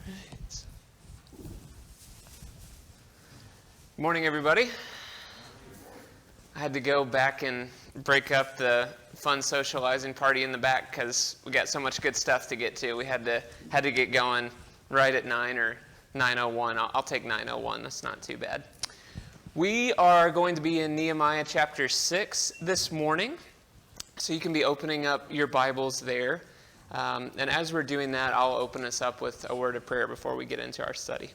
Good morning, everybody. I had to go back and break up the fun socializing party in the back because we got so much good stuff to get to. We had to get going right at 9 or 9:01. I'll take 9:01. That's not too bad. We are going to be in Nehemiah chapter 6 this morning, so you can be opening up your Bibles there. And as we're doing that, I'll open us up with a word of prayer before we get into our study.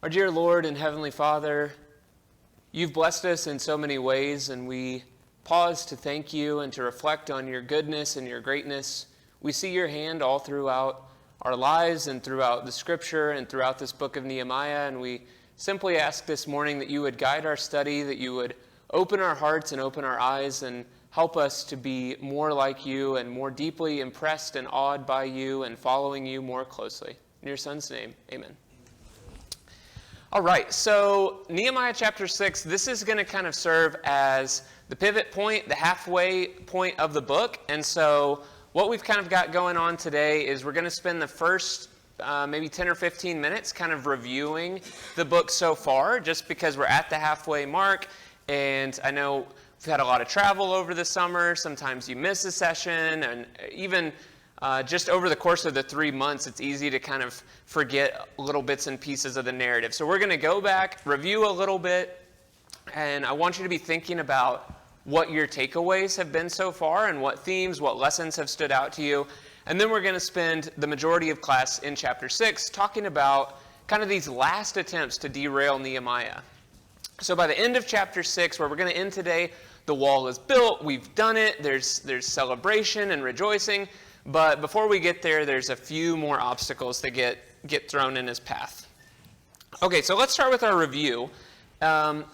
Our dear Lord and Heavenly Father, you've blessed us in so many ways, and we pause to thank you and to reflect on your goodness and your greatness. We see your hand all throughout our lives and throughout the Scripture and throughout this book of Nehemiah, and we simply ask this morning that you would guide our study, that you would open our hearts and open our eyes and help us to be more like you and more deeply impressed and awed by you and following you more closely. In your Son's name, amen. All right, so Nehemiah chapter 6, this is going to kind of serve as the pivot point, the halfway point of the book. And so what we've kind of got going on today is we're going to spend the first maybe 10 or 15 minutes kind of reviewing the book so far, just because we're at the halfway mark. And I know we've had a lot of travel over the summer. Sometimes you miss a session, and even just over the course of the 3 months, it's easy to kind of forget little bits and pieces of the narrative. So we're going to go back, review a little bit, and I want you to be thinking about what your takeaways have been so far and what themes, what lessons have stood out to you. And then we're going to spend the majority of class in chapter 6 talking about kind of these last attempts to derail Nehemiah. So by the end of chapter 6, where we're going to end today, the wall is built, we've done it, there's celebration and rejoicing. But before we get there, there's a few more obstacles that get thrown in his path. Okay, so let's start with our review. And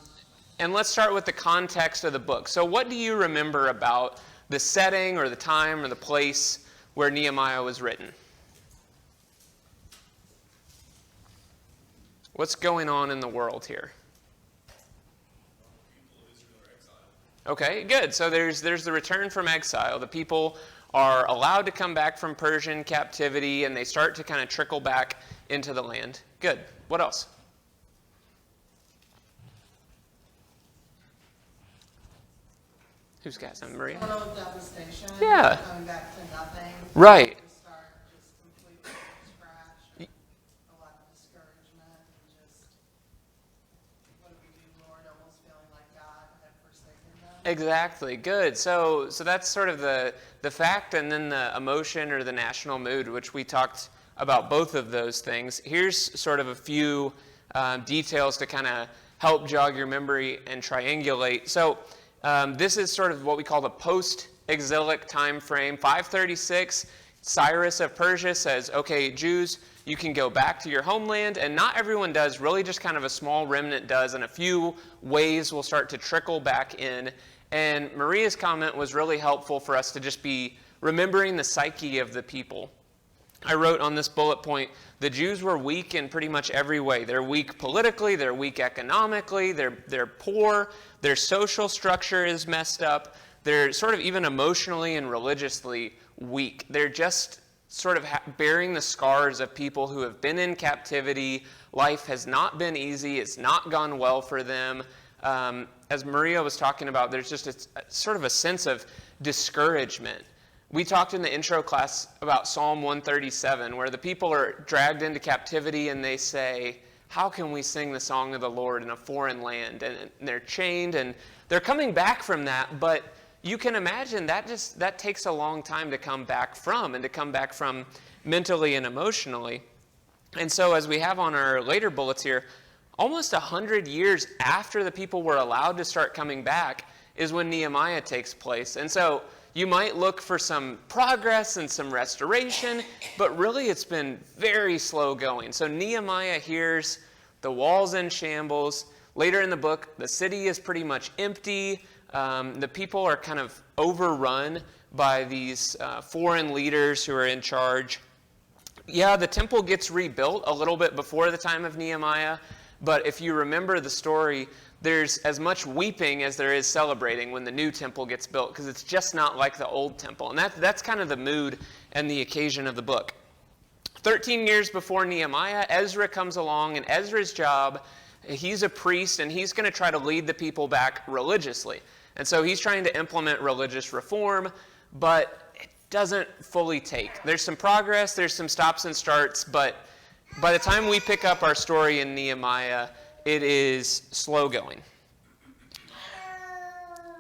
let's start with the context of the book. So what do you remember about the setting or the time or the place where Nehemiah was written? What's going on in the world here? Okay, good. So there's the return from exile. The people are allowed to come back from Persian captivity, and they start to kind of trickle back into the land. Good. What else? Who's got some? Maria? Total devastation. Yeah. Coming back to nothing. Right. We start just completely from scratch. A lot of discouragement and just, what do we do, Lord? Almost feeling like God had forsaken them. Exactly. Good. So that's sort of the fact, and then the emotion or the national mood, which we talked about both of those things. Here's sort of a few details to kind of help jog your memory and triangulate. So this is sort of what we call the post-exilic time frame. 536, Cyrus of Persia says, okay, Jews, you can go back to your homeland, and not everyone does, really just kind of a small remnant does, and a few waves will start to trickle back in. And Maria's comment was really helpful for us to just be remembering the psyche of the people. I wrote on this bullet point, the Jews were weak in pretty much every way. They're weak politically, they're weak economically, they're poor, their social structure is messed up, they're sort of even emotionally and religiously weak. They're just sort of bearing the scars of people who have been in captivity. Life has not been easy, it's not gone well for them. As Maria was talking about, there's just a sort of a sense of discouragement. We talked in the intro class about Psalm 137, where the people are dragged into captivity and they say, how can we sing the song of the Lord in a foreign land? And they're chained and they're coming back from that, but you can imagine that takes a long time to come back from, and to come back from mentally and emotionally. And so as we have on our later bullets here, almost 100 years after the people were allowed to start coming back is when Nehemiah takes place. And so you might look for some progress and some restoration, but really it's been very slow going. So Nehemiah hears the wall's in shambles. Later in the book, the city is pretty much empty. The people are kind of overrun by these foreign leaders who are in charge. Yeah, the temple gets rebuilt a little bit before the time of Nehemiah, but if you remember the story, there's as much weeping as there is celebrating when the new temple gets built, because it's just not like the old temple. And that's kind of the mood and the occasion of the book. 13 years before Nehemiah, Ezra comes along, and Ezra's job, he's a priest, and he's going to try to lead the people back religiously. And so he's trying to implement religious reform, but it doesn't fully take. There's some progress, there's some stops and starts, but by the time we pick up our story in Nehemiah, it is slow going.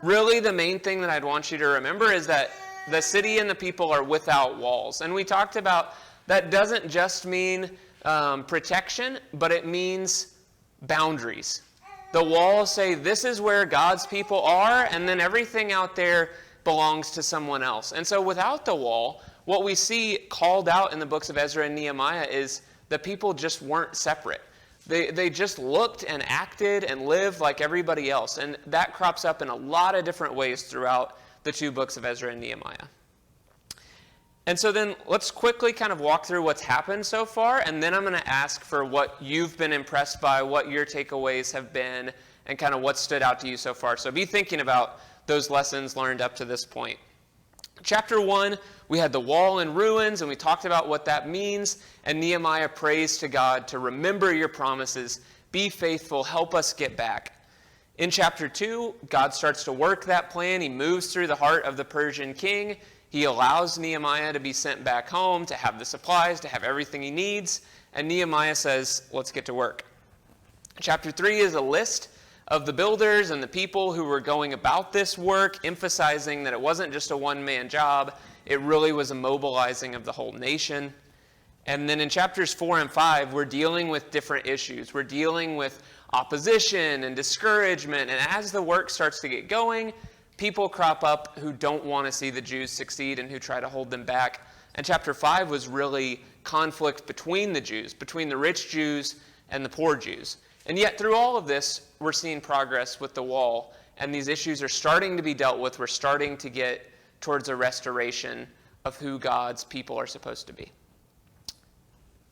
Really, the main thing that I'd want you to remember is that the city and the people are without walls. And we talked about that doesn't just mean protection, but it means boundaries. The walls say this is where God's people are, and then everything out there belongs to someone else. And so without the wall, what we see called out in the books of Ezra and Nehemiah is the people just weren't separate. They just looked and acted and lived like everybody else. And that crops up in a lot of different ways throughout the two books of Ezra and Nehemiah. And so then let's quickly kind of walk through what's happened so far, and then I'm going to ask for what you've been impressed by, what your takeaways have been, and kind of what stood out to you so far. So be thinking about those lessons learned up to this point. Chapter 1, we had the wall in ruins, and we talked about what that means, and Nehemiah prays to God to remember your promises, be faithful, help us get back. In chapter 2, God starts to work that plan. He moves through the heart of the Persian king. He allows Nehemiah to be sent back home, to have the supplies, to have everything he needs. And Nehemiah says, let's get to work. Chapter 3 is a list of the builders and the people who were going about this work, emphasizing that it wasn't just a one-man job. It really was a mobilizing of the whole nation. And then in chapters 4 and 5, we're dealing with different issues. We're dealing with opposition and discouragement. And as the work starts to get going, people crop up who don't want to see the Jews succeed and who try to hold them back. And chapter 5 was really conflict between the Jews, between the rich Jews and the poor Jews. And yet through all of this, we're seeing progress with the wall. And these issues are starting to be dealt with. We're starting to get towards a restoration of who God's people are supposed to be.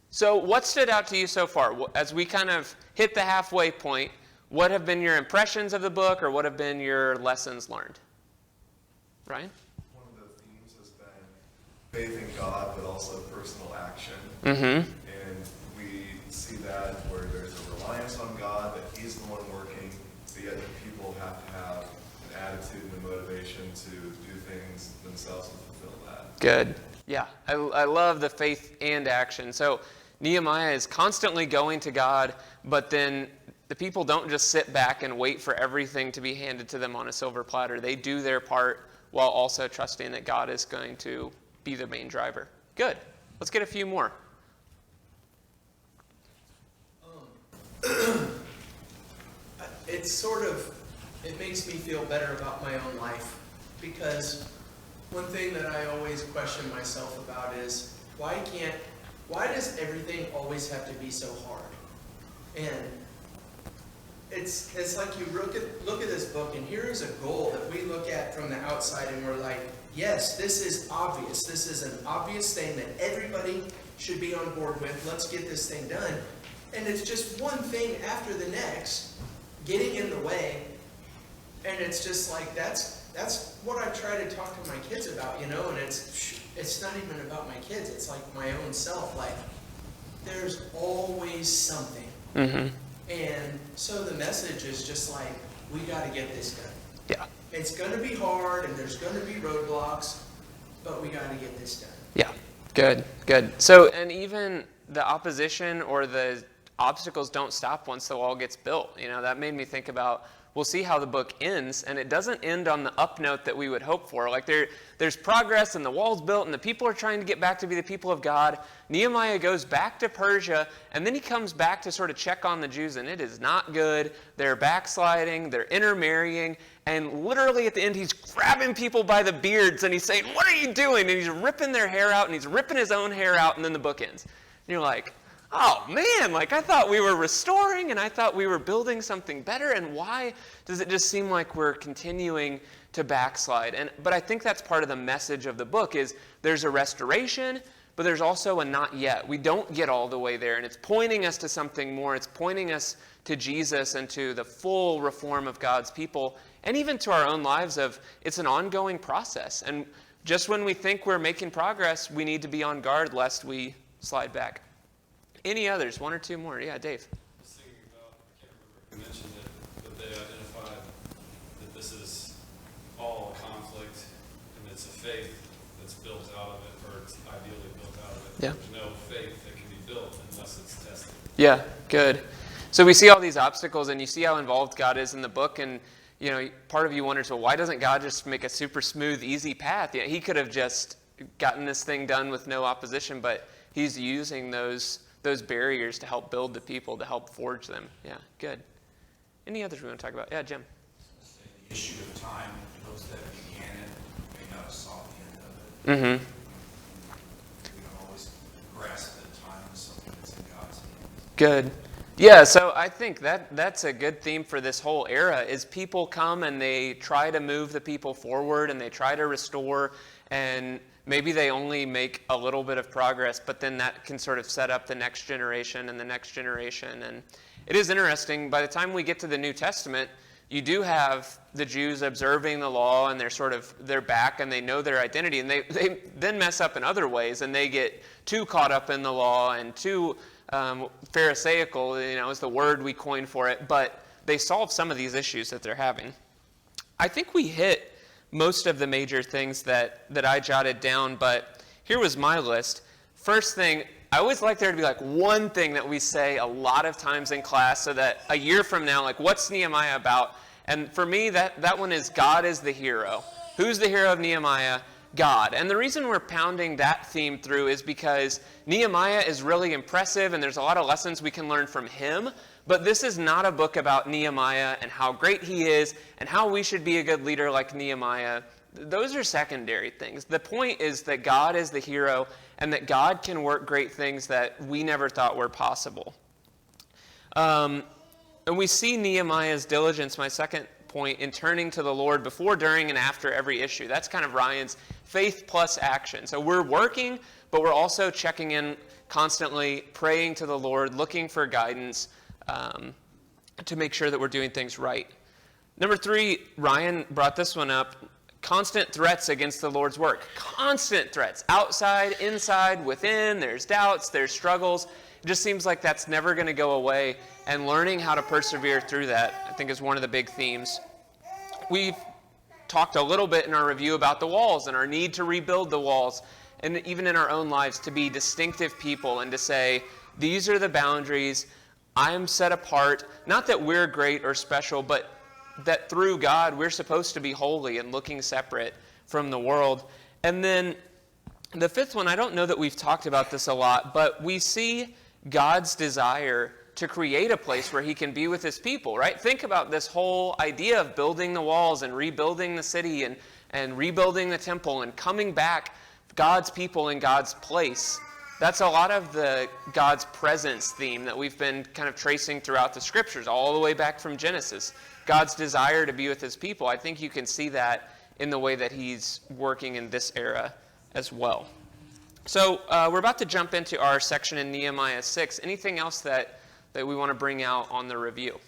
So what stood out to you so far? As we kind of hit the halfway point, what have been your impressions of the book, or what have been your lessons learned? Ryan? One of the themes has been faith in God, but also personal action. Mm-hmm. And we see that where there's a reliance on God, that He's the one working, but yet the people have to have an attitude and a motivation to do things themselves and fulfill that. Good. Yeah, I love the faith and action. So Nehemiah is constantly going to God, but then the people don't just sit back and wait for everything to be handed to them on a silver platter. They do their part while also trusting that God is going to be the main driver. Good. Let's get a few more. It makes me feel better about my own life, because one thing that I always question myself about is, why does everything always have to be so hard? And it's like you look at this book, and here is a goal that we look at from the outside, and we're like, yes, this is obvious. This is an obvious thing that everybody should be on board with. Let's get this thing done. And it's just one thing after the next getting in the way. And it's just like, that's what I try to talk to my kids about, and it's not even about my kids. It's like my own self. Like, there's always something. Mm-hmm. And so the message is just like, we got to get this done. Yeah. It's going to be hard, and there's going to be roadblocks, but we got to get this done. Yeah. Good. So, and even the opposition or the obstacles don't stop once the wall gets built. That made me think about, we'll see how the book ends, and it doesn't end on the up note that we would hope for. Like there's progress, and the wall's built, and the people are trying to get back to be the people of God. Nehemiah goes back to Persia, and then he comes back to sort of check on the Jews, and it is not good. They're backsliding, they're intermarrying, and literally at the end, he's grabbing people by the beards, and he's saying, "What are you doing?" And he's ripping their hair out, and he's ripping his own hair out, and then the book ends. And you're like, oh man, like I thought we were restoring, and I thought we were building something better, and why does it just seem like we're continuing to backslide? But I think that's part of the message of the book is there's a restoration, but there's also a not yet. We don't get all the way there, and it's pointing us to something more. It's pointing us to Jesus and to the full reform of God's people, and even to our own lives of it's an ongoing process. And just when we think we're making progress, we need to be on guard lest we slide back. Any others? One or two more? Yeah, Dave. I was thinking about, I can't remember who mentioned it, but they identified that this is all a conflict, and it's a faith that's built out of it, or it's ideally built out of it. Yeah. There's no faith that can be built unless it's tested. Yeah, good. So we see all these obstacles, and you see how involved God is in the book, and part of you wonders, well, why doesn't God just make a super smooth, easy path? Yeah, he could have just gotten this thing done with no opposition, but he's using those barriers to help build the people, to help forge them. Yeah, good. Any others we want to talk about? Yeah, Jim. The issue of time, those that began it may not have saw the end of it. We don't always grasp the time of something that's in God's hands. Good. Yeah, so I think that's a good theme for this whole era is people come and they try to move the people forward and they try to restore, and maybe they only make a little bit of progress, but then that can sort of set up the next generation and the next generation. And it is interesting, by the time we get to the New Testament, you do have the Jews observing the law, and they're back and they know their identity, and they then mess up in other ways, and they get too caught up in the law and too Pharisaical, is the word we coined for it, but they solve some of these issues that they're having. I think we hit most of the major things that I jotted down, but here was my list. First thing, I always like there to be like one thing that we say a lot of times in class so that a year from now, like, what's Nehemiah about? And for me, that one is God is the hero. Who's the hero of Nehemiah? God. And the reason we're pounding that theme through is because Nehemiah is really impressive and there's a lot of lessons we can learn from him, but this is not a book about Nehemiah and how great he is and how we should be a good leader like Nehemiah. Those are secondary things. The point is that God is the hero and that God can work great things that we never thought were possible. And we see Nehemiah's diligence, my second point, in turning to the Lord before, during, and after every issue. That's kind of Ryan's faith plus action. So we're working, but we're also checking in constantly, praying to the Lord, looking for guidance to make sure that we're doing things right. Number 3, Ryan brought this one up, constant threats against the Lord's work. Constant threats, outside, inside, within, there's doubts, there's struggles. It just seems like that's never going to go away, and learning how to persevere through that, I think, is one of the big themes. We've talked a little bit in our review about the walls and our need to rebuild the walls, and even in our own lives to be distinctive people and to say, these are the boundaries, I am set apart. Not that we're great or special, but that through God we're supposed to be holy and looking separate from the world. And then the 5th one, I don't know that we've talked about this a lot, but we see God's desire to create a place where he can be with his people, right? Think about this whole idea of building the walls and rebuilding the city and rebuilding the temple and coming back God's people in God's place. That's a lot of the God's presence theme that we've been kind of tracing throughout the scriptures, all the way back from Genesis. God's desire to be with his people. I think you can see that in the way that he's working in this era as well. So we're about to jump into our section in Nehemiah 6. Anything else that we want to bring out on the review?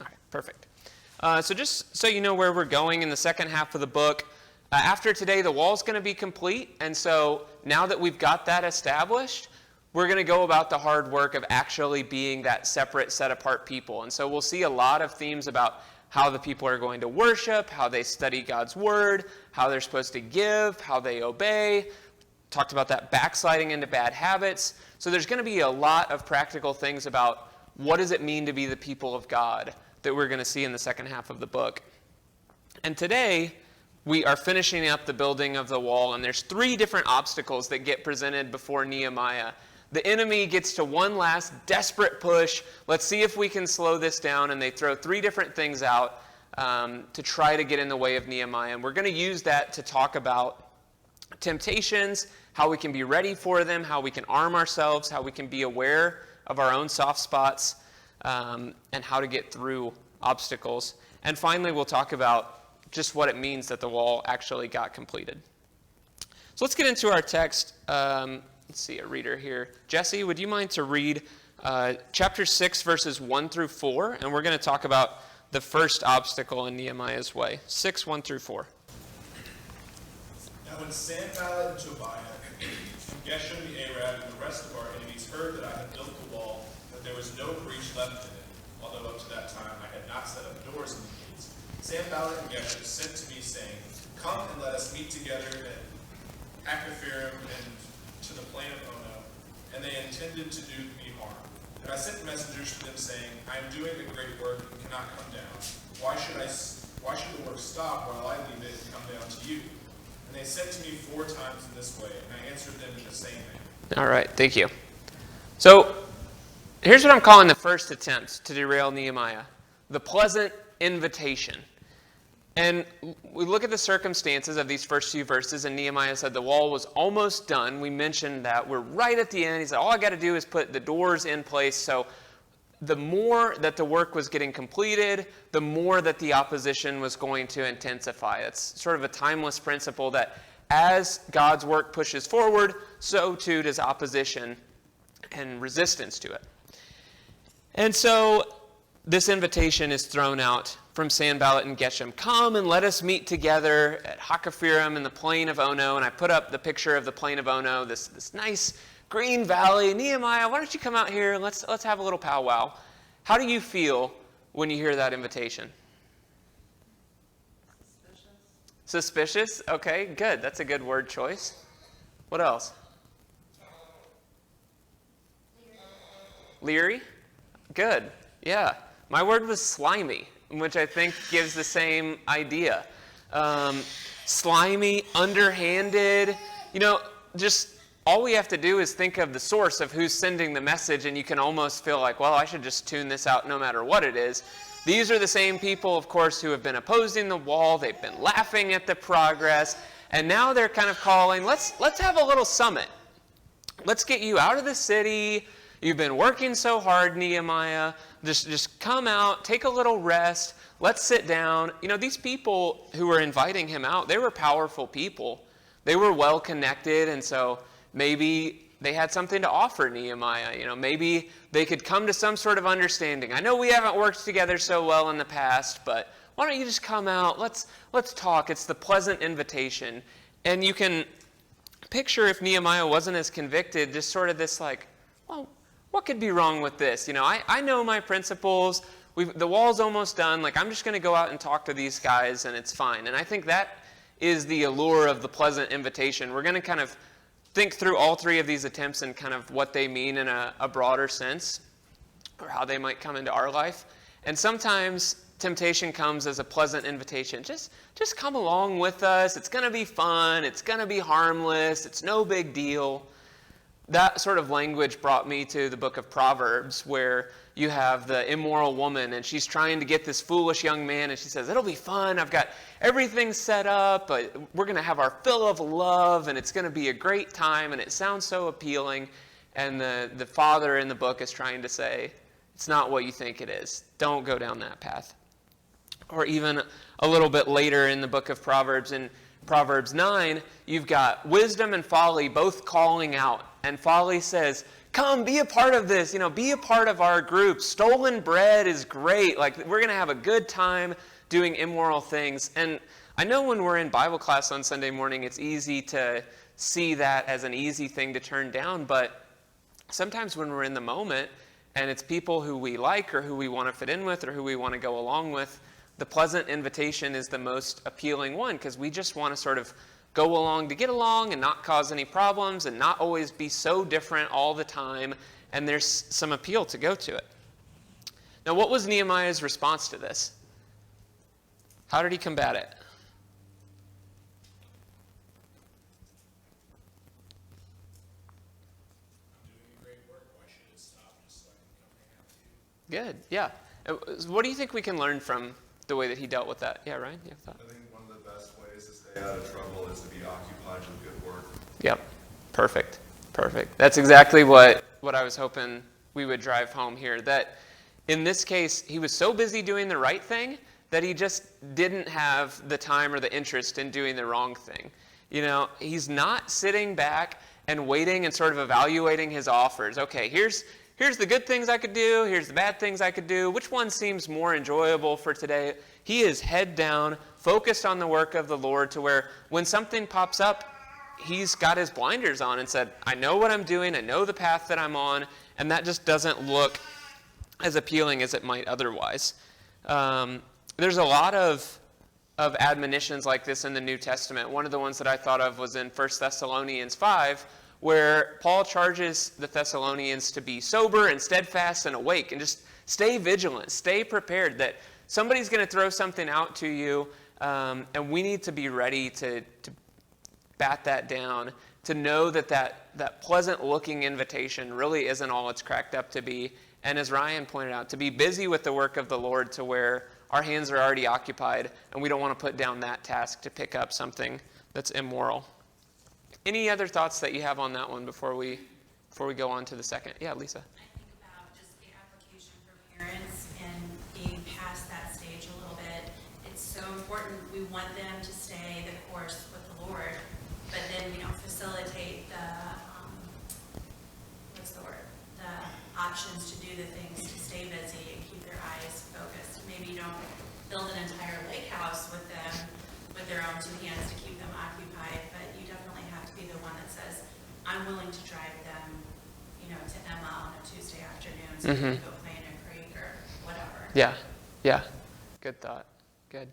All right, perfect. So just so you know where we're going in the second half of the book, after today the wall's going to be complete, and so now that we've got that established, we're going to go about the hard work of actually being that separate, set-apart people. And so we'll see a lot of themes about how the people are going to worship, how they study God's word, how they're supposed to give, how they obey. Talked about that backsliding into bad habits. So there's going to be a lot of practical things about what does it mean to be the people of God that we're going to see in the second half of the book. And today, we are finishing up the building of the wall, and there's 3 different obstacles that get presented before Nehemiah. The enemy gets to one last desperate push. Let's see if we can slow this down. And they throw 3 different things out to try to get in the way of Nehemiah. And we're going to use that to talk about temptations, how we can be ready for them, how we can arm ourselves, how we can be aware of our own soft spots, and how to get through obstacles. And finally, we'll talk about just what it means that the wall actually got completed. So let's get into our text. Let's see, a reader here. Jesse, would you mind to read chapter 6, verses 1 through 4? And we're going to talk about the first obstacle in Nehemiah's way. 6, 1 through 4. Now when Sanballat and Tobiah, and Geshem the Arab, and the rest of our enemies heard that I had built the wall, that there was no breach left in it, although up to that time I had not set up doors in the gates, Sanballat and Geshem sent to me, saying, Come and let us meet together at Akaphirim and to the plain of Ono, and they intended to do me harm. And I sent messengers to them, saying, I am doing a great work and cannot come down. Why should the work stop while I leave it and come down to you? And they said to me 4 times in this way, and I answered them in the same manner. All right, thank you. So here's what I'm calling the first attempt to derail Nehemiah, the pleasant invitation. And we look at the circumstances of these first few verses, and Nehemiah said the wall was almost done. We mentioned that we're right at the end. He said, all I got to do is put the doors in place. So the more that the work was getting completed, the more that the opposition was going to intensify. It's sort of a timeless principle that as God's work pushes forward, so too does opposition and resistance to it. And so this invitation is thrown out from Sanballat and Geshem. Come and let us meet together at Hakaphirim in the plain of Ono. And I put up the picture of the plain of Ono, this nice green valley. Nehemiah, why don't you come out here and let's have a little powwow. How do you feel when you hear that invitation? Suspicious? Okay, good. That's a good word choice. What else? Leery? Good. Yeah. My word was slimy, which I think gives the same idea. Slimy, underhanded. Just all we have to do is think of the source of who's sending the message, and you can almost feel like, well, I should just tune this out no matter what it is. These are the same people, of course, who have been opposing the wall. They've been laughing at the progress, and now they're kind of calling, let's have a little summit. Let's get you out of the city. You've been working so hard, Nehemiah. Just come out, take a little rest. Let's sit down. These people who were inviting him out, they were powerful people. They were well connected, and so maybe they had something to offer Nehemiah. Maybe they could come to some sort of understanding. I know we haven't worked together so well in the past, but why don't you just come out? Let's talk. It's the pleasant invitation. And you can picture if Nehemiah wasn't as convicted, just sort of this like, well, what could be wrong with this? I know my principles. The wall's almost done. Like, I'm just going to go out and talk to these guys, and it's fine. And I think that is the allure of the pleasant invitation. We're going to kind of think through all 3 of these attempts and kind of what they mean in a broader sense, or how they might come into our life. And sometimes temptation comes as a pleasant invitation. Just come along with us. It's going to be fun. It's going to be harmless. It's no big deal. That sort of language brought me to the book of Proverbs, where you have the immoral woman, and she's trying to get this foolish young man, and she says, it'll be fun. I've got everything set up. We're going to have our fill of love, and it's going to be a great time, and it sounds so appealing. And the father in the book is trying to say, it's not what you think it is. Don't go down that path. Or even a little bit later in the book of Proverbs, in Proverbs 9, you've got wisdom and folly both calling out. And folly says, come, be a part of this. Be a part of our group. Stolen bread is great. Like, we're going to have a good time doing immoral things. And I know when we're in Bible class on Sunday morning, it's easy to see that as an easy thing to turn down. But sometimes when we're in the moment, and it's people who we like or who we want to fit in with or who we want to go along with, the pleasant invitation is the most appealing one, because we just want to sort of go along to get along and not cause any problems and not always be so different all the time, and there's some appeal to go to it. Now, what was Nehemiah's response to this? How did he combat it? I'm doing a great work. Why should it stop just so I can come hang out with you? Good, yeah. What do you think we can learn from the way that he dealt with that? Yeah, Ryan, you have a thought? I think one of the best ways to stay out of trouble is to be occupied with good work. Yep, perfect. That's exactly what I was hoping we would drive home here. That in this case, he was so busy doing the right thing that he just didn't have the time or the interest in doing the wrong thing. He's not sitting back and waiting and sort of evaluating his offers. Okay, here's the good things I could do. Here's the bad things I could do. Which one seems more enjoyable for today? He is head down, focused on the work of the Lord, to where when something pops up, he's got his blinders on and said, I know what I'm doing. I know the path that I'm on. And that just doesn't look as appealing as it might otherwise. There's a lot of admonitions like this in the New Testament. One of the ones that I thought of was in 1 Thessalonians 5, where Paul charges the Thessalonians to be sober and steadfast and awake and just stay vigilant, stay prepared, that somebody's going to throw something out to you, and we need to be ready to bat that down, to know that pleasant-looking invitation really isn't all it's cracked up to be. And as Ryan pointed out, to be busy with the work of the Lord to where our hands are already occupied, and we don't want to put down that task to pick up something that's immoral. Any other thoughts that you have on that one before we go on to the second? Yeah, Lisa. I think about just the application for parents and being past that stage a little bit. It's so important. We want them to stay the course with the Lord, but then we don't facilitate the options to do the things to stay busy and keep their eyes focused. Maybe you don't build an entire lake house with them with their own two hands to keep them occupied, but you definitely have to be the one that says, I'm willing to drive them, to Emma on a Tuesday afternoon so they can go play in a creek or whatever. Yeah. Good thought. Good.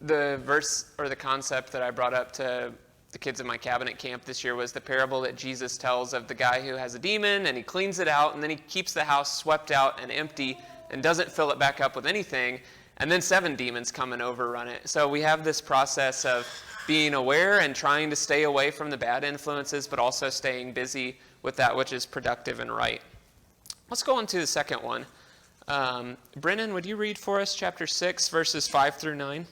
The verse or the concept that I brought up to the kids in my cabinet camp this year was the parable that Jesus tells of the guy who has a demon and he cleans it out and then he keeps the house swept out and empty and doesn't fill it back up with anything, and then 7 demons come and overrun it. So we have this process of being aware and trying to stay away from the bad influences, but also staying busy with that which is productive and right. Let's go on to the second one. Brennan, would you read for us chapter 6, verses 5 through 9?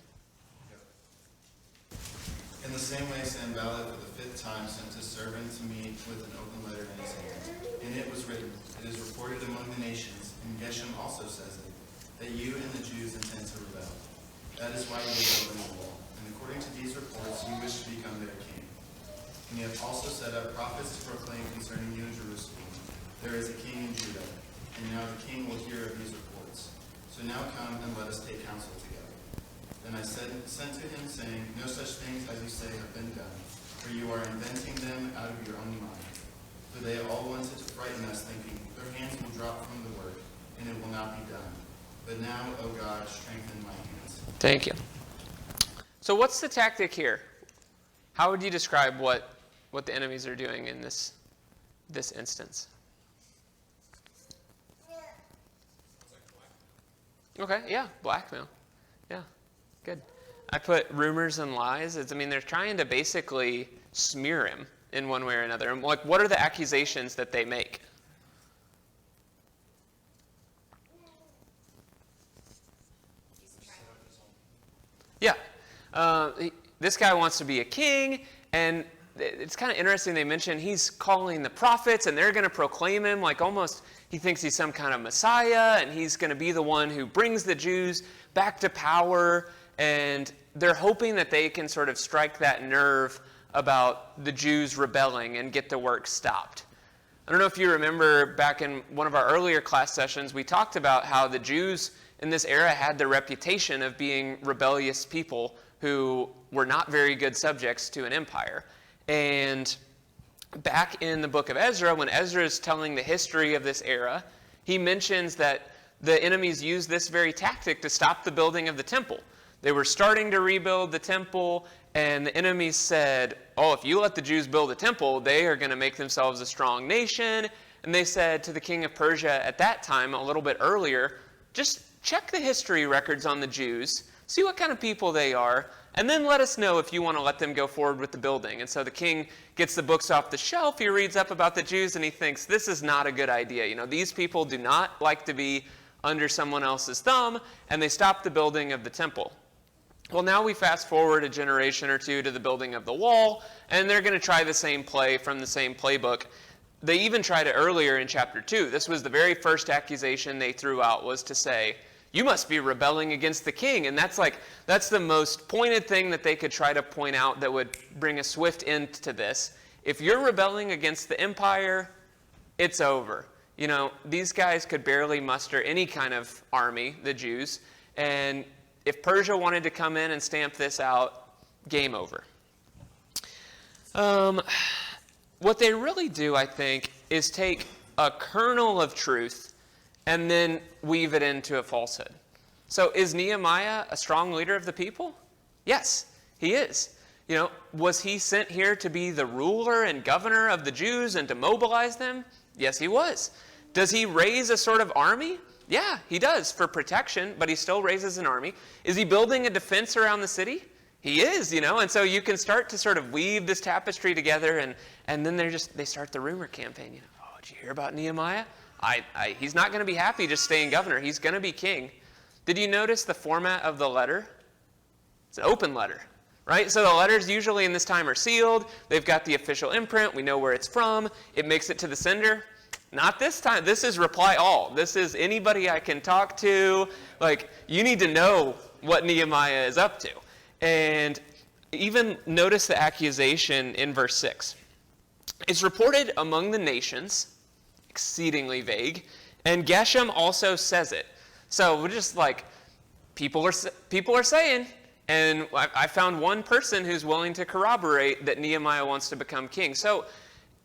In the same way, Sanballat for the 5th time sent his servant to me with an open letter in his hand. In it was written, it is reported among the nations, and Geshem also says it, that you and the Jews intend to rebel. That is why you are building the wall. And according to these reports, you wish to become their king. And you have also set up prophets to proclaim concerning you in Jerusalem, there is a king in Judah, and now the king will hear of these reports. So now come and let us take counsel together. Then I sent to him, saying, no such things as you say have been done, for you are inventing them out of your own mind. For they all wanted to frighten us, thinking, their hands will drop from the work, and it will not be done. But now, O God, strengthen my hands. Thank you. So what's the tactic here? How would you describe what the enemies are doing in this instance? Okay, yeah, blackmail. Yeah, good. I put rumors and lies. They're trying to basically smear him in one way or another. And what are the accusations that they make? Yeah. This guy wants to be a king, and it's kind of interesting they mention he's calling the prophets, and they're going to proclaim him like almost he thinks he's some kind of Messiah, and he's going to be the one who brings the Jews back to power, and they're hoping that they can sort of strike that nerve about the Jews rebelling and get the work stopped. I don't know if you remember back in one of our earlier class sessions, we talked about how the Jews in this era had the reputation of being rebellious people who were not very good subjects to an empire. And back in the book of Ezra, when Ezra is telling the history of this era, he mentions that the enemies used this very tactic to stop the building of the temple. They were starting to rebuild the temple, and the enemies said, if you let the Jews build a temple, they are going to make themselves a strong nation. And they said to the king of Persia at that time, a little bit earlier, just check the history records on the Jews, see what kind of people they are, and then let us know if you want to let them go forward with the building. And so the king gets the books off the shelf, he reads up about the Jews, and he thinks, this is not a good idea. These people do not like to be under someone else's thumb, and they stop the building of the temple. Well, now we fast forward a generation or two to the building of the wall, and they're going to try the same play from the same playbook. They even tried it earlier in chapter 2. This was the very first accusation they threw out, was to say, you must be rebelling against the king. And that's the most pointed thing that they could try to point out that would bring a swift end to this. If you're rebelling against the empire, it's over. These guys could barely muster any kind of army, the Jews, and if Persia wanted to come in and stamp this out, game over. What they really do, I think, is take a kernel of truth and then weave it into a falsehood. So is Nehemiah a strong leader of the people? Yes, he is. Was he sent here to be the ruler and governor of the Jews and to mobilize them? Yes, he was. Does he raise a sort of army? Yeah, he does, for protection, but he still raises an army. Is he building a defense around the city? He is, and so you can start to sort of weave this tapestry together, and then they start the rumor campaign. Oh, did you hear about Nehemiah? He's not going to be happy just staying governor. He's going to be king. Did you notice the format of the letter? It's an open letter, right? So the letters usually in this time are sealed. They've got the official imprint. We know where it's from. It makes it to the sender. Not this time. This is reply all. This is anybody I can talk to. You need to know what Nehemiah is up to. And even notice the accusation in verse 6. It's reported among the nations, exceedingly vague, and Geshem also says it. So we're just people are saying, and I found one person who's willing to corroborate that Nehemiah wants to become king. So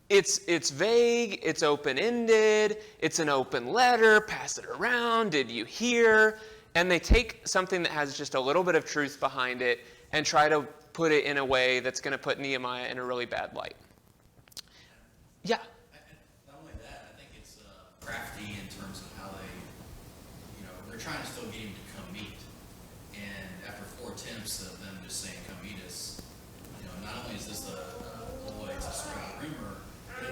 it's vague, it's open-ended, it's an open letter, pass it around, did you hear? And they take something that has just a little bit of truth behind it and try to put it in a way that's going to put Nehemiah in a really bad light. Yeah? Not only that, I think it's crafty in terms of how they, they're trying to still get him to come meet. And after 4 attempts of them just saying, come meet us, not only is this a ploy to spread a rumor, but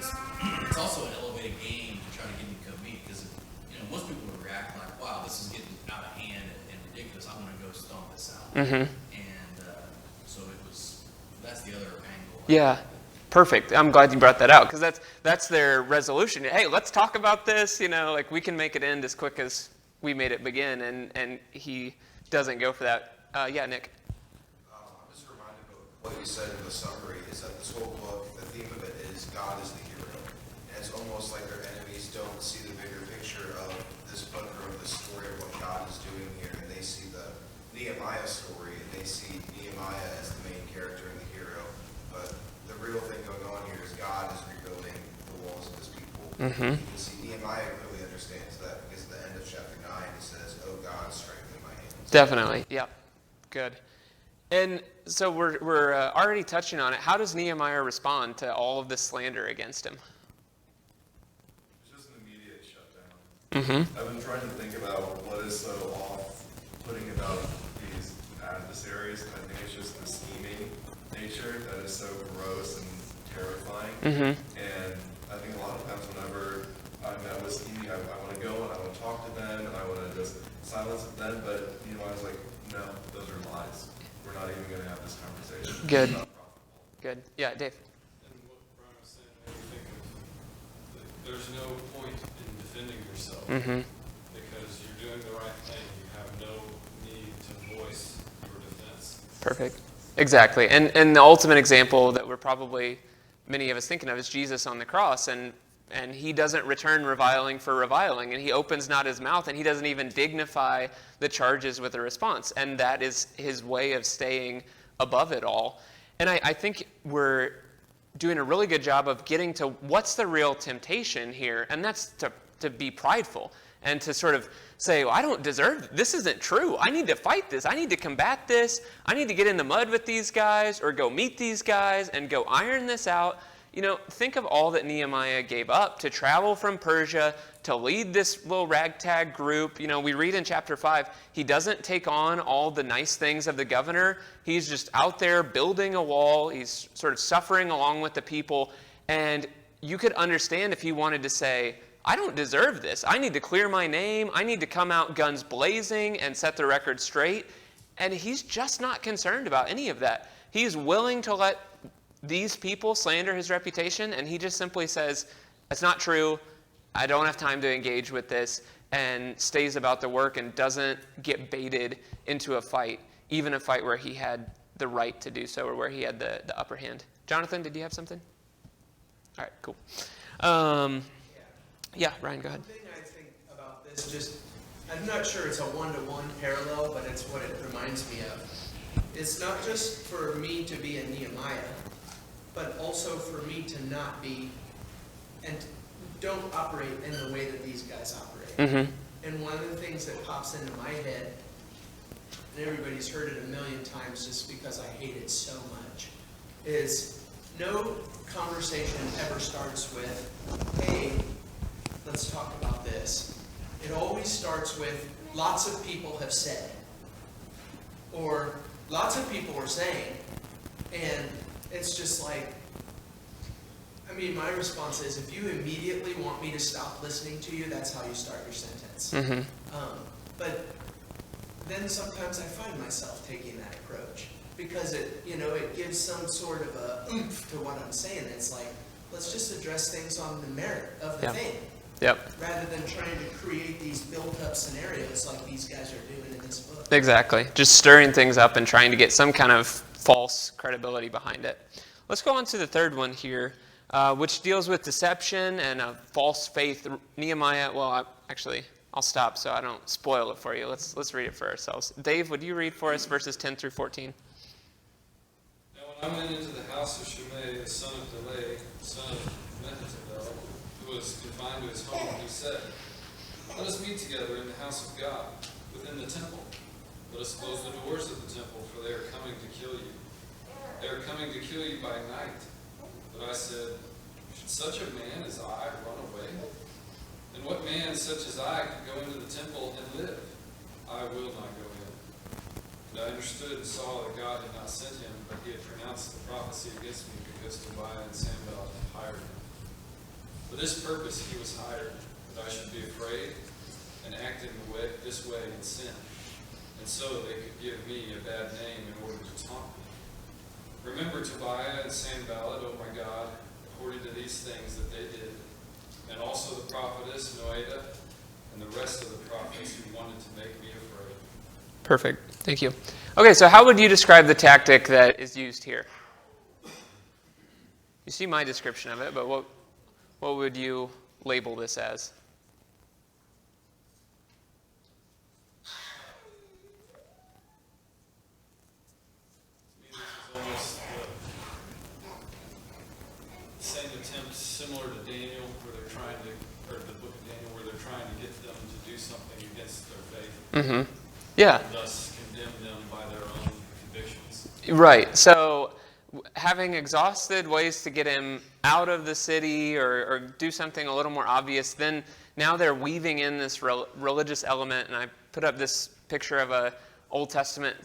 it's also an elevated game to try to get him to come meet. Because, most people would react like, wow, this is getting out of hand and ridiculous. I want to go stomp this out. Mm-hmm. And so that's the other angle. Yeah. Perfect. I'm glad you brought that out because that's their resolution. Hey, let's talk about this. We can make it end as quick as we made it begin, and he doesn't go for that. Yeah, Nick. I'm just reminded of what you said in the summary is that this whole book, the theme of it is God is the hero. And it's almost like their enemies don't see the bigger picture of this book or of the story of what God is doing here, and they see the Nehemiah story, and they see Nehemiah as the main character and the hero. But the real thing going on here is God is rebuilding the walls of his people. Mm-hmm. You can see Nehemiah really understands that because at the end of chapter 9 he says, "Oh God, strengthen my hands." Definitely. Yep. Good. And so we're already touching on it. How does Nehemiah respond to all of this slander against him? It's just an immediate shutdown. Mm-hmm. I've been trying to think about what is so off-putting about these adversaries. I think it's just the scheming nature that is so gross and terrifying. Mm-hmm. And I think a lot of times whenever I'm met with scheming, I want to go and I want to talk to them and I want to just silence them. But I was like, no, those are lies. We're not even going to have this conversation. Good. It's not profitable. Good. Yeah, Dave. And what Brian was saying, made me think of, there's no point in defending yourself Mm-hmm. because you're doing the right thing. You have no need to voice your defense. Perfect. Exactly. And the ultimate example that we're probably many of us thinking of is Jesus on the cross, and he doesn't return reviling for reviling, and he opens not his mouth, and he doesn't even dignify the charges with a response, and that is his way of staying above it all. And I think we're doing a really good job of getting to what's the real temptation here, and that's to be prideful and to sort of say, well, I don't deserve this. Isn't true. I need to fight this. I need to combat this. I need to get in the mud with these guys or go meet these guys and go iron this out. Think of all that Nehemiah gave up to travel from Persia, to lead this little ragtag group. We read in chapter 5, he doesn't take on all the nice things of the governor. He's just out there building a wall. He's sort of suffering along with the people. And you could understand if he wanted to say, I don't deserve this. I need to clear my name. I need to come out guns blazing and set the record straight. And he's just not concerned about any of that. He's willing to let these people slander his reputation, and he just simply says, it's not true. I don't have time to engage with this. and stays about the work and doesn't get baited into a fight, even a fight where he had the right to do so or where he had the upper hand. Jonathan, did you have something? All right, cool. Yeah, Ryan, go ahead. One thing I think about this, I'm not sure it's a one-to-one parallel, but it's what it reminds me of. It's not just for me to be a Nehemiah, but also for me to not be, and don't operate in the way that these guys operate. Mm-hmm. And one of the things that pops into my head, and everybody's heard it a million times just because I hate it so much, is no conversation ever starts with, hey, let's talk about this. It always starts with, lots of people have said, or lots of people are saying, and it's just like, my response is, if you immediately want me to stop listening to you, that's how you start your sentence. Mm-hmm. But then sometimes I find myself taking that approach because it gives some sort of a oomph to what I'm saying. It's like, let's just address things on the merit of the thing. Yep. Rather than trying to create these built-up scenarios like these guys are doing in this book. Exactly. Just stirring things up and trying to get some kind of false credibility behind it. Let's go on to the third one here, which deals with deception and a false faith. Nehemiah, I'll stop so I don't spoil it for you. Let's read it for ourselves. Dave, would you read for us verses 10 through 14? Now when I went into the house of Shimei, the son of Delay, son of Mehetabel, who was confined to his home, he said, "Let us meet together in the house of God, within the temple. Let us close the doors of the temple, for they are coming to kill you. They are coming to kill you by night." But I said, "Should such a man as I run away? And what man such as I could go into the temple and live? I will not go in." And I understood and saw that God had not sent him, but he had pronounced the prophecy against me because Tobiah and Sanballat had hired him. For this purpose he was hired, that I should be afraid and act in this way in sin. And so they could give me a bad name in order to taunt me. Remember Tobiah and Sanballat, O my God, according to these things that they did, and also the prophetess Noedah and the rest of the prophets who wanted to make me afraid. Perfect. Thank you. Okay, so how would you describe the tactic that is used here? You see my description of it, but what would you label this as? Almost the same attempt similar to Daniel, where they're trying to, or the book of Daniel, where they're trying to get them to do something against their faith. Mm-hmm. Yeah. And thus condemn them by their own convictions. Right. So having exhausted ways to get him out of the city or do something a little more obvious, then now they're weaving in this religious element, and I put up this picture of a Old Testament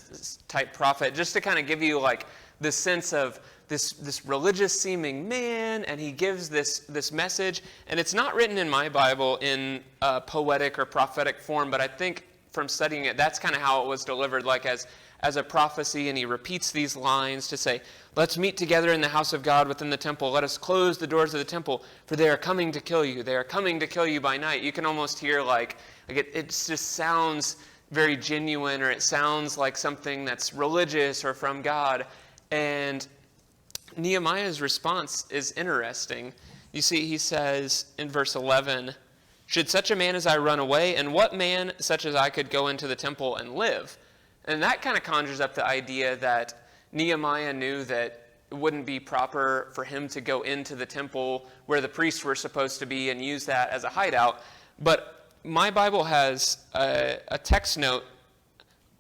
type prophet just to kind of give you like the sense of this religious seeming man, and he gives this message, and it's not written in my Bible in a poetic or prophetic form, but I think from studying it, that's kind of how it was delivered, like as a prophecy, and he repeats these lines to say, "Let's meet together in the house of God within the temple. Let us close the doors of the temple, for they are coming to kill you. They are coming to kill you by night." You can almost hear like it just sounds very genuine, or it sounds like something that's religious or from God. And Nehemiah's response is interesting. You see, he says in verse 11, "Should such a man as I run away? And what man such as I could go into the temple and live?" And that kind of conjures up the idea that Nehemiah knew that it wouldn't be proper for him to go into the temple where the priests were supposed to be and use that as a hideout. But my Bible has a text note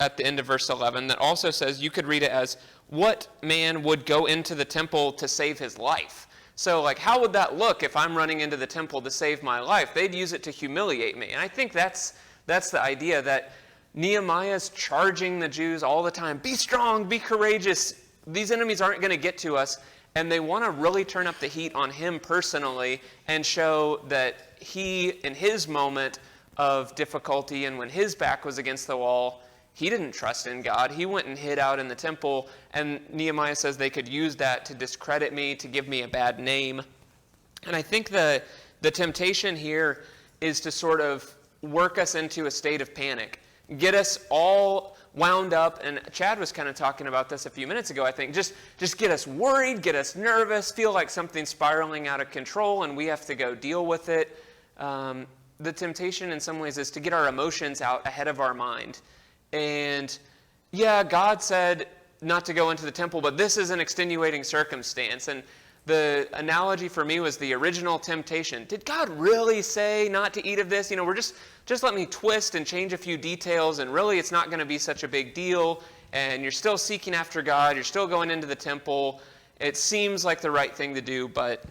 at the end of verse 11 that also says, you could read it as, "What man would go into the temple to save his life?" So like, how would that look if I'm running into the temple to save my life? They'd use it to humiliate me. And I think that's the idea, that Nehemiah's charging the Jews all the time. Be strong, be courageous. These enemies aren't going to get to us. And they want to really turn up the heat on him personally and show that he, in his moment of difficulty and when his back was against the wall, he didn't trust in God. He went and hid out in the temple. And Nehemiah says they could use that to discredit me, to give me a bad name. And I think the temptation here is to sort of work us into a state of panic, get us all wound up, and Chad was kind of talking about this a few minutes ago, I think, just get us worried, get us nervous, feel like something's spiraling out of control and we have to go deal with it. The temptation in some ways is to get our emotions out ahead of our mind. And yeah, God said not to go into the temple, but this is an extenuating circumstance. And the analogy for me was the original temptation. Did God really say not to eat of this? We're just let me twist and change a few details, and really it's not going to be such a big deal. And you're still seeking after God. You're still going into the temple. It seems like the right thing to do, but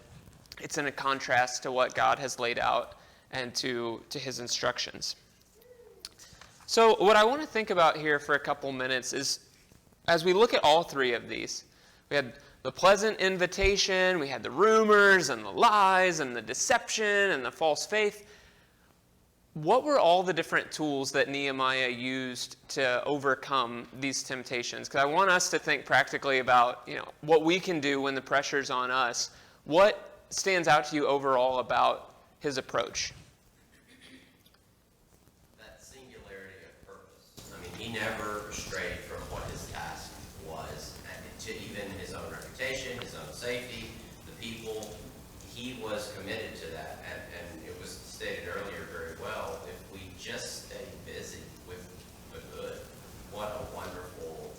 it's in a contrast to what God has laid out and to his instructions. So what I want to think about here for a couple minutes is, as we look at all three of these, we had the pleasant invitation, we had the rumors and the lies and the deception and the false faith. What were all the different tools that Nehemiah used to overcome these temptations? Because I want us to think practically about, what we can do when the pressure's on us. What stands out to you overall about his approach? That singularity of purpose. He never strayed from what his task was, and to even his own reputation, his own safety, the people. He was committed to that, and it was stated earlier very well. If we just stay busy with the good, what a wonderful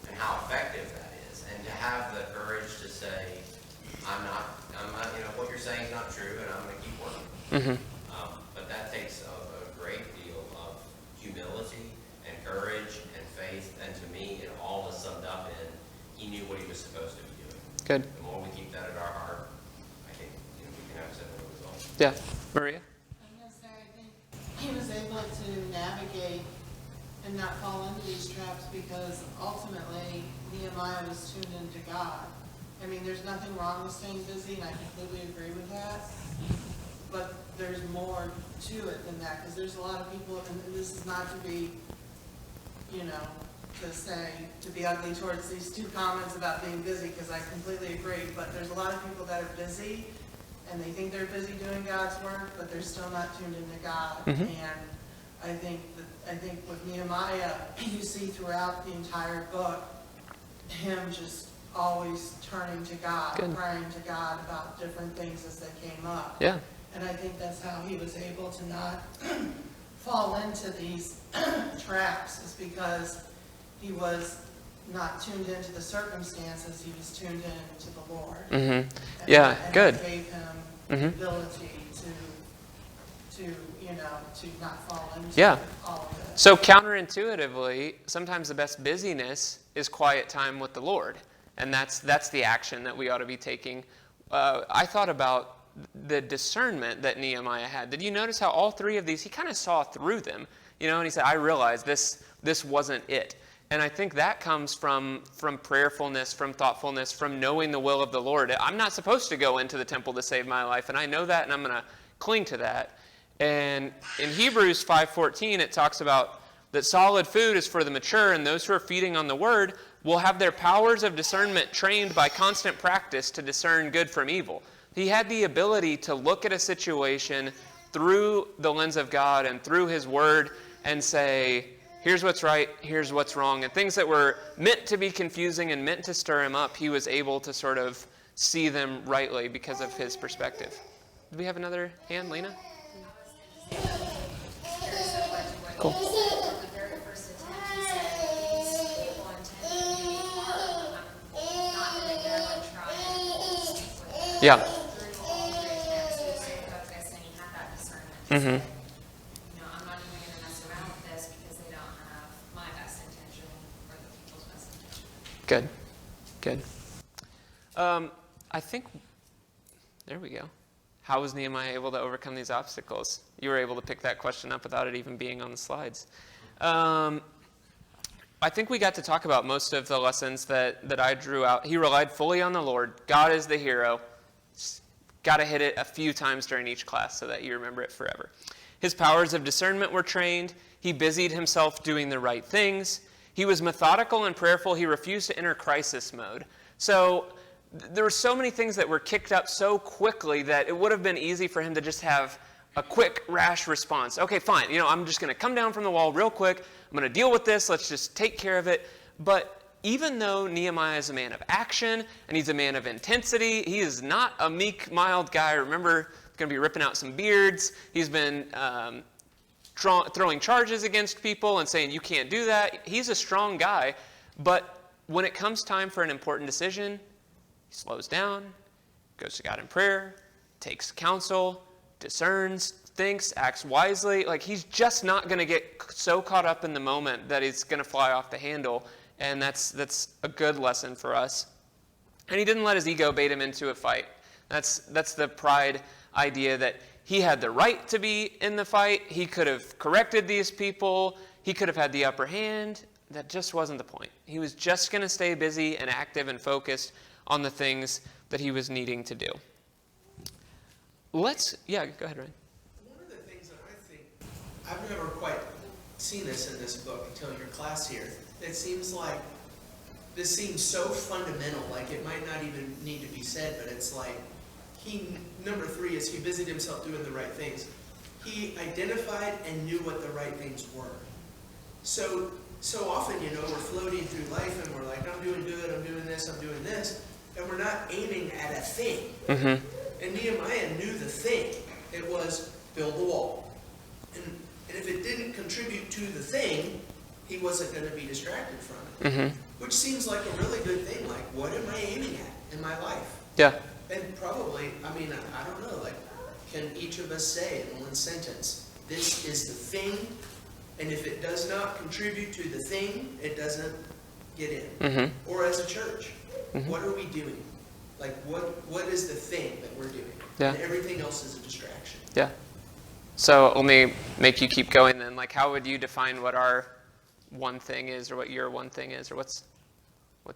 and how effective that is. And to have the courage to say, I'm not, what you're saying is not true, and I'm going to keep working. But that takes a great deal of humility and courage and faith, and to me, it all is summed up in he knew what he was supposed to be doing. Good. The more we keep that at our heart, I think we can have similar results. Yeah. Maria? I think he was able to navigate and not fall into these traps because ultimately Nehemiah was tuned into God. There's nothing wrong with staying busy, and I completely agree with that. But there's more to it than that, because there's a lot of people, and this is not to be, to be ugly towards these two comments about being busy, because I completely agree, but there's a lot of people that are busy, and they think they're busy doing God's work, but they're still not tuned into God. And I think with Nehemiah, you see throughout the entire book, him just always turning to God, praying to God about different things as they came up. Yeah. And I think that's how he was able to not fall into these traps, is because he was not tuned into the circumstances, he was tuned into the Lord. And good. It gave him the ability to not fall into all of it. So counterintuitively, sometimes the best busyness is quiet time with the Lord. And that's the action that we ought to be taking. I thought about the discernment that Nehemiah had. Did you notice how all three of these, he kind of saw through them? And he said, I realized this wasn't it. And I think that comes from prayerfulness, from thoughtfulness, from knowing the will of the Lord. I'm not supposed to go into the temple to save my life, and I know that, and I'm going to cling to that. And in Hebrews 5:14, it talks about that solid food is for the mature, and those who are feeding on the word will have their powers of discernment trained by constant practice to discern good from evil. He had the ability to look at a situation through the lens of God and through his word and say, here's what's right, here's what's wrong. And things that were meant to be confusing and meant to stir him up, he was able to sort of see them rightly because of his perspective. Do we have another hand, Lena? Cool. The very first attempt, he said, these people intend to be harm. I'm not going to get up and try and speak with them. Yeah. Through all the attempts, he was so focused, and he had that discernment. He said, I'm not even going to mess around with this because they don't have my best intention or the people's best intention. Good. I think, there we go. How was Nehemiah able to overcome these obstacles? You were able to pick that question up without it even being on the slides. I think we got to talk about most of the lessons that I drew out. He relied fully on the Lord. God is the hero. Got to hit it a few times during each class so that you remember it forever. His powers of discernment were trained. He busied himself doing the right things. He was methodical and prayerful. He refused to enter crisis mode. So there were so many things that were kicked up so quickly that it would have been easy for him to just have a quick, rash response. Okay, fine. I'm just going to come down from the wall real quick. I'm going to deal with this. Let's just take care of it. But even though Nehemiah is a man of action and he's a man of intensity, he is not a meek, mild guy. Remember, he's going to be ripping out some beards. He's been throwing charges against people and saying, you can't do that. He's a strong guy. But when it comes time for an important decision, he slows down, goes to God in prayer, takes counsel, discerns, thinks, acts wisely. Like, he's just not going to get so caught up in the moment that he's going to fly off the handle. And that's a good lesson for us. And he didn't let his ego bait him into a fight. That's the pride idea that he had the right to be in the fight. He could have corrected these people. He could have had the upper hand. That just wasn't the point. He was just going to stay busy and active and focused on the things that he was needing to do. Go ahead, Ryan. One of the things that I think, I've never quite seen this in this book until your class here. It seems like this seems so fundamental, like it might not even need to be said, but it's like number 3 is he busied himself doing the right things. He identified and knew what the right things were. So often, we're floating through life and we're like, I'm doing good, I'm doing this, and we're not aiming at a thing. Mm-hmm. And Nehemiah knew the thing. It was build the wall. And if it didn't contribute to the thing, he wasn't going to be distracted from it. Mm-hmm. Which seems like a really good thing. Like, what am I aiming at in my life? Yeah. And probably, I don't know, like, can each of us say in one sentence, this is the thing, and if it does not contribute to the thing, it doesn't get in. Mm-hmm. Or as a church, what are we doing? Like, what is the thing that we're doing? Yeah. And everything else is a distraction. Yeah. So let me make you keep going then. Like, how would you define what our one thing is, or what your one thing is, or what's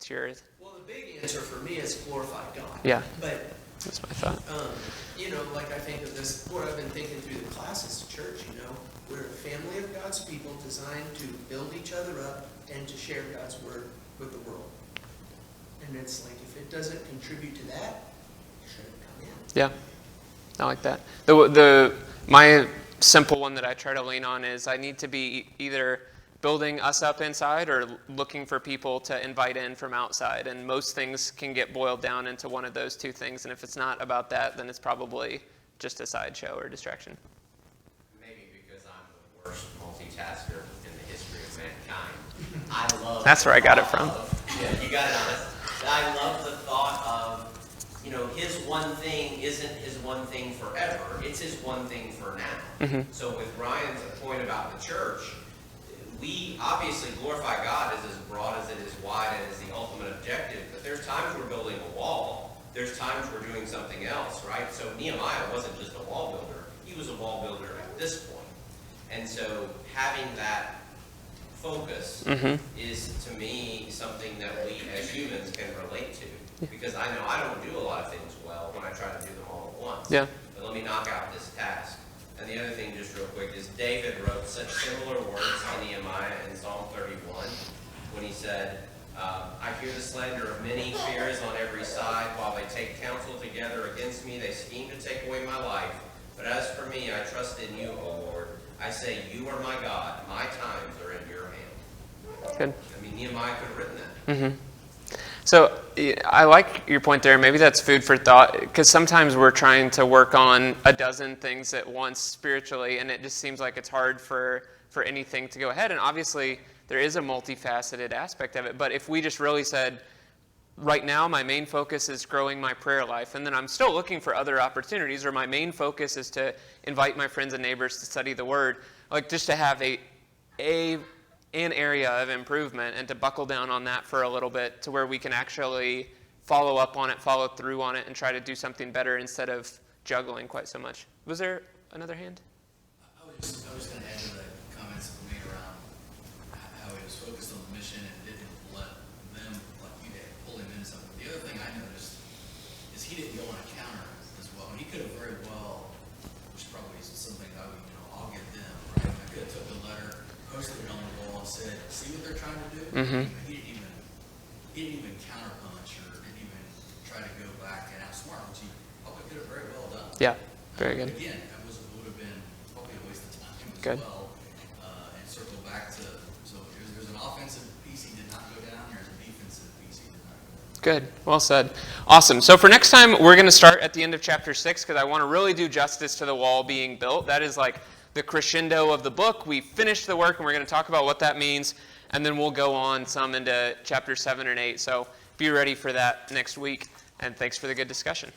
yours? Well, the big answer for me is glorify God. Yeah. But that's my thought. Like I think of this, what I've been thinking through the classes, church, we're a family of God's people designed to build each other up and to share God's word with the world. And it's like, if it doesn't contribute to that, it shouldn't come in. Yeah, I like that. My simple one that I try to lean on is I need to be either building us up inside or looking for people to invite in from outside. And most things can get boiled down into one of those two things. And if it's not about that, then it's probably just a sideshow or distraction. Maybe because I'm the worst multitasker in the history of mankind. That's where I got it from. Yeah, you got it on it. I love the thought of, his one thing isn't his one thing forever. It's his one thing for now. Mm-hmm. So with Ryan's point about the church, we obviously glorify God as broad as it is wide and as the ultimate objective, but there's times we're building a wall. There's times we're doing something else, right? So Nehemiah wasn't just a wall builder. He was a wall builder at this point. And so having that focus is, to me, something that we as humans can relate to. Because I know I don't do a lot of things well when I try to do them all at once. Yeah. But let me knock out this task. And the other thing, just real quick, is David wrote such similar words to Nehemiah in Psalm 31 when he said, I hear the slander of many fears on every side. While they take counsel together against me, they scheme to take away my life. But as for me, I trust in you, O Lord. I say, you are my God. My times are in your hand. Good. I mean, Nehemiah could have written that. Mm-hmm. So I like your point there. Maybe that's food for thought, because sometimes we're trying to work on a dozen things at once spiritually, and it just seems like it's hard for anything to go ahead. And obviously, there is a multifaceted aspect of it. But if we just really said, right now, my main focus is growing my prayer life, and then I'm still looking for other opportunities, or my main focus is to invite my friends and neighbors to study the Word, like just to have an area of improvement and to buckle down on that for a little bit to where we can actually follow up on it, follow through on it, and try to do something better instead of juggling quite so much. Was there another hand? I was just going to add to the comments that were made around how he was focused on the mission and didn't let them, like you did, pull him into something. The other thing I noticed is he didn't go on a counter as well. He could have very well, which probably is something I would, I'll get them, right? I could have took the letter, posted it on the wall, and said, see what they're trying to do? Mm-hmm. He didn't even counterpunch or didn't even try to go back and outsmart, which he probably could have very well done. Yeah, very good. Again, that would have been Good. well. And circle back to, so there's an offensive piece he did not go down, there's a defensive piece he did not go down. Good. Well said. Awesome. So for next time, we're going to start at the end of chapter 6 because I want to really do justice to the wall being built. That is like the crescendo of the book. We finished the work, and we're going to talk about what that means, and then we'll go on some into chapter 7 and 8. So be ready for that next week, and thanks for the good discussion.